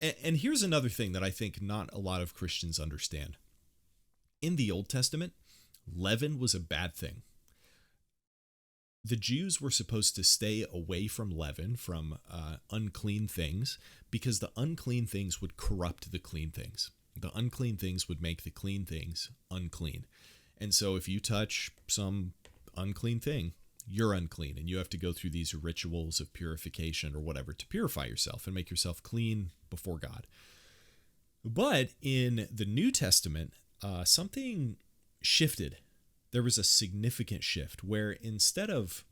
And here's another thing that I think not a lot of Christians understand. In the Old Testament, leaven was a bad thing. The Jews were supposed to stay away from leaven, from unclean things, because the unclean things would corrupt the clean things. The unclean things would make the clean things unclean. And so if you touch some unclean thing, you're unclean, and you have to go through these rituals of purification or whatever to purify yourself and make yourself clean before God. But in the New Testament, something shifted. There was a significant shift where instead of,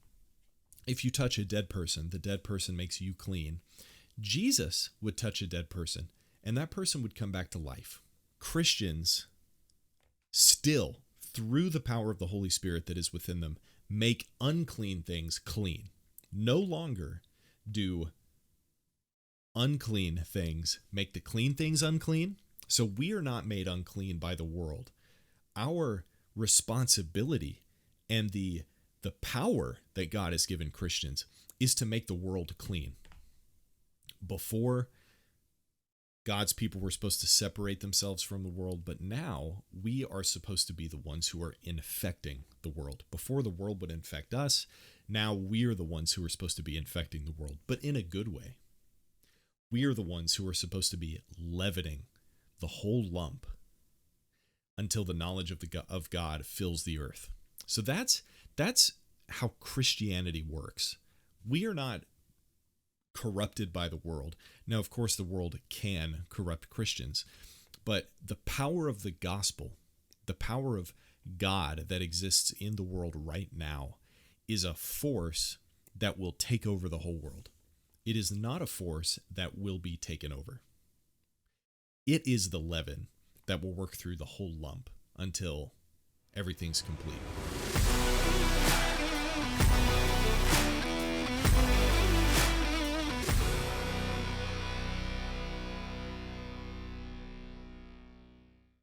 if you touch a dead person, the dead person makes you clean, Jesus would touch a dead person and that person would come back to life. Christians still, through the power of the Holy Spirit that is within them, make unclean things clean. No longer do unclean things make the clean things unclean. So we are not made unclean by the world. Our responsibility and the power that God has given Christians is to make the world clean. Before, God's people were supposed to separate themselves from the world, but now we are supposed to be the ones who are infecting the world. Before, the world would infect us. Now we are the ones who are supposed to be infecting the world, but in a good way. We are the ones who are supposed to be leavening the whole lump until the knowledge of God fills the earth. So that's how Christianity works. We are not corrupted by the world. Now, of course, the world can corrupt Christians, but the power of the gospel, the power of God that exists in the world right now, is a force that will take over the whole world. It is not a force that will be taken over. It is the leaven that will work through the whole lump until everything's complete.